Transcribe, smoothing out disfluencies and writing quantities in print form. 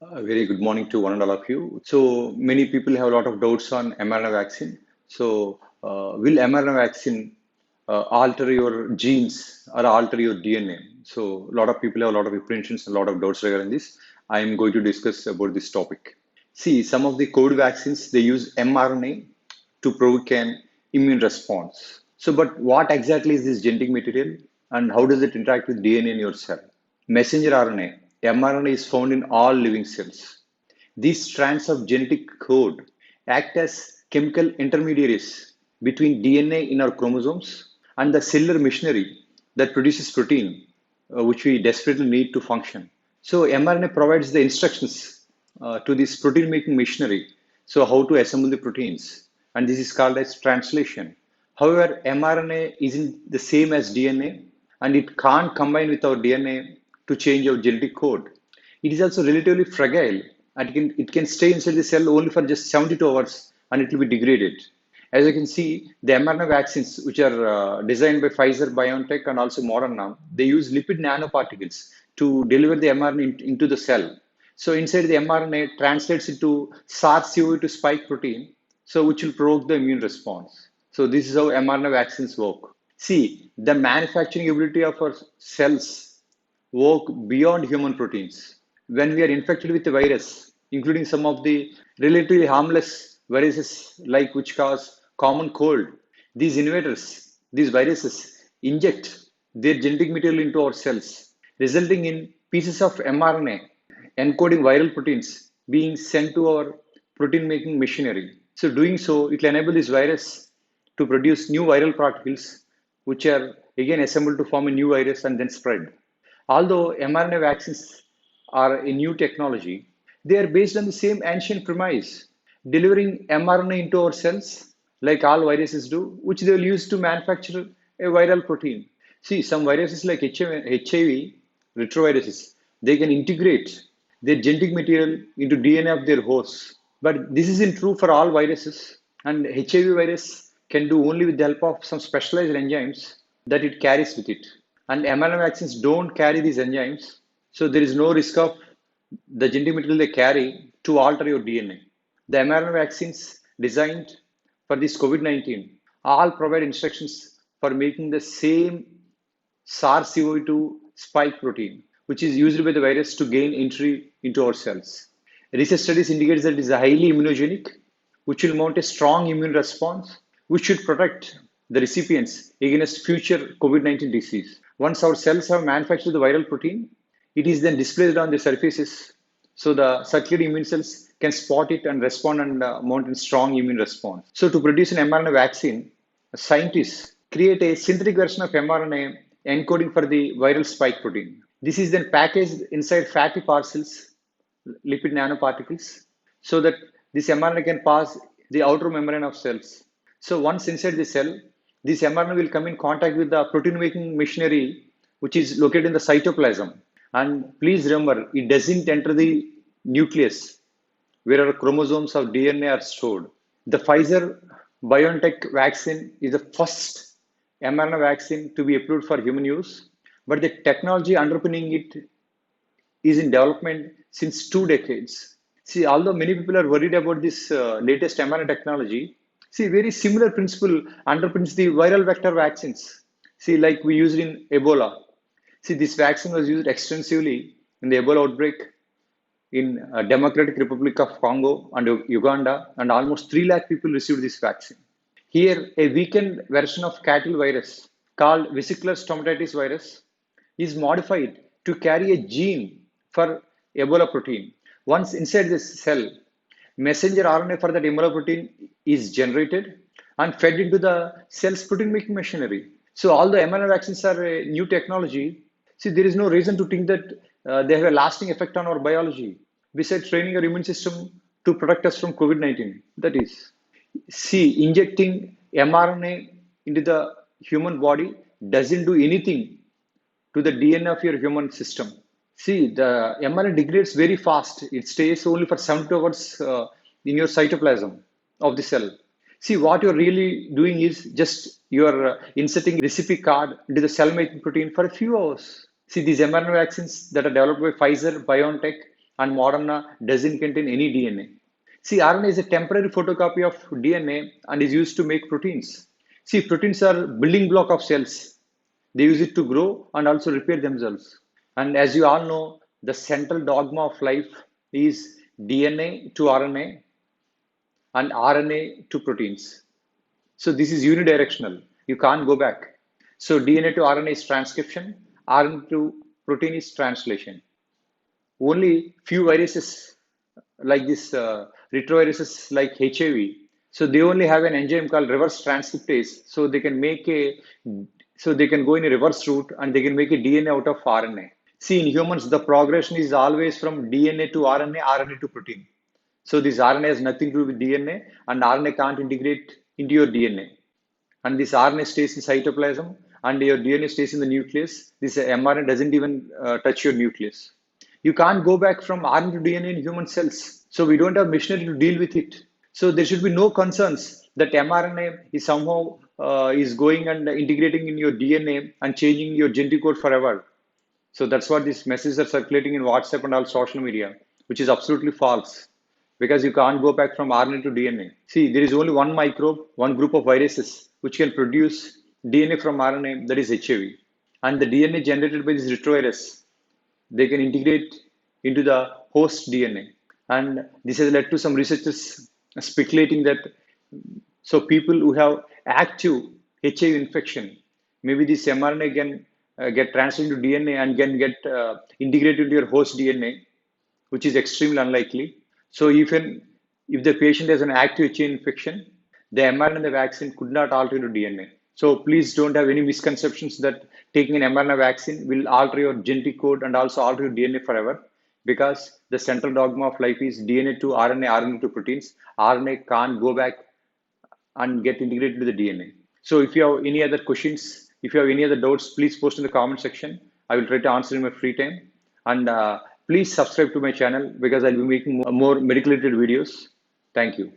Very good morning to one and all of you. So many people have a lot of doubts on mRNA vaccine. Will mRNA vaccine alter your genes or alter your DNA? So, a lot of people have a lot of apprehensions, a lot of doubts regarding this. I am going to discuss about this topic. See, some of the COVID vaccines they use mRNA to provoke an immune response. So, but what exactly is this genetic material, and how does it interact with DNA in your cell? Messenger RNA, mRNA is found in all living cells. These strands of genetic code act as chemical intermediaries between DNA in our chromosomes and the cellular machinery that produces protein, which we desperately need to function. So, mRNA provides the instructions to this protein making machinery. So, how to assemble the proteins, and this is called as translation. However, mRNA isn't the same as DNA, and it can't combine with our DNA to change our genetic code. It is also relatively fragile, and it can stay inside the cell only for just 72 hours and it will be degraded. As you can see, the mRNA vaccines, which are designed by Pfizer, BioNTech, and also Moderna, they use lipid nanoparticles to deliver the mRNA into the cell. So inside the mRNA translates into SARS-CoV-2 spike protein, so which will provoke the immune response. So this is how mRNA vaccines work. See, the manufacturing ability of our cells work beyond human proteins. When we are infected with the virus, including some of the relatively harmless viruses like which cause common cold, these invaders, these viruses inject their genetic material into our cells, resulting in pieces of mRNA encoding viral proteins being sent to our protein making machinery. So doing so, it will enable this virus to produce new viral particles, which are again assembled to form a new virus and then spread. Although mRNA vaccines are a new technology, they are based on the same ancient premise, delivering mRNA into our cells, like all viruses do, which they will use to manufacture a viral protein. See, some viruses like HIV, retroviruses, they can integrate their genetic material into DNA of their hosts. But this isn't true for all viruses, and HIV virus can do only with the help of some specialized enzymes that it carries with it. And mRNA vaccines don't carry these enzymes, so there is no risk of the genetic material they carry to alter your DNA. The mRNA vaccines designed for this COVID-19 all provide instructions for making the same SARS-CoV-2 spike protein, which is used by the virus to gain entry into our cells. Research studies indicate that it is highly immunogenic, which will mount a strong immune response, which should protect the recipients against future COVID-19 disease. Once our cells have manufactured the viral protein, it is then displayed on the surfaces so the circulating immune cells can spot it and respond and mount a strong immune response. So to produce an mRNA vaccine, scientists create a synthetic version of mRNA encoding for the viral spike protein. This is then packaged inside fatty parcels, lipid nanoparticles, so that this mRNA can pass the outer membrane of cells. So once inside the cell, this mRNA will come in contact with the protein making machinery, which is located in the cytoplasm. And please remember, it doesn't enter the nucleus where our chromosomes of DNA are stored. The Pfizer BioNTech vaccine is the first mRNA vaccine to be approved for human use, but the technology underpinning it is in development since 2 decades. See, although many people are worried about this latest mRNA technology, see, very similar principle underpins the viral vector vaccines. See, like we used in Ebola. See, this vaccine was used extensively in the Ebola outbreak in Democratic Republic of Congo and Uganda, and almost 3 lakh people received this vaccine. Here, a weakened version of cattle virus called vesicular stomatitis virus is modified to carry a gene for Ebola protein. Once inside this cell, messenger RNA for that Ebola protein is generated and fed into the cell's protein making machinery. So, although mRNA vaccines are a new technology, see, there is no reason to think that they have a lasting effect on our biology, besides training our immune system to protect us from COVID-19. That is, see, injecting mRNA into the human body doesn't do anything to the DNA of your human system. See, the mRNA degrades very fast. It stays only for 72 hours in your cytoplasm of the cell. See, what you're really doing is just you're inserting recipe card into the cell making protein for a few hours. See, these mRNA vaccines that are developed by Pfizer, BioNTech, and Moderna doesn't contain any DNA. See, RNA is a temporary photocopy of DNA and is used to make proteins. See, proteins are building block of cells. They use it to grow and also repair themselves. And as you all know, the central dogma of life is DNA to RNA and RNA to proteins. So this is unidirectional. You can't go back. So DNA to RNA is transcription, RNA to protein is translation. Only few viruses like this retroviruses like HIV. So they only have an enzyme called reverse transcriptase. So they can make a so they can go in a reverse route and they can make a DNA out of RNA. See, in humans, the progression is always from DNA to RNA, RNA to protein. So this RNA has nothing to do with DNA, and RNA can't integrate into your DNA. And this RNA stays in cytoplasm, and your DNA stays in the nucleus. This mRNA doesn't even touch your nucleus. You can't go back from RNA to DNA in human cells. So we don't have machinery to deal with it. So there should be no concerns that mRNA is somehow is going and integrating in your DNA and changing your genetic code forever. So that's what these messages are circulating in WhatsApp and all social media, which is absolutely false because you can't go back from RNA to DNA. See, there is only one microbe, one group of viruses which can produce DNA from RNA, that is HIV. And the DNA generated by this retrovirus, they can integrate into the host DNA. And this has led to some researchers speculating that so people who have active HIV infection, maybe this mRNA can get transferred into DNA and can get integrated into your host DNA, which is extremely unlikely. So even if the patient has an active HIV infection, the mRNA in the vaccine could not alter your DNA. So please don't have any misconceptions that taking an mRNA vaccine will alter your genetic code and also alter your DNA forever, because the central dogma of life is DNA to RNA, RNA to proteins. RNA can't go back and get integrated to the DNA. So if you have any other questions, if you have any other doubts, please post in the comment section. I will try to answer in my free time. And please subscribe to my channel because I'll be making more medical related videos. Thank you.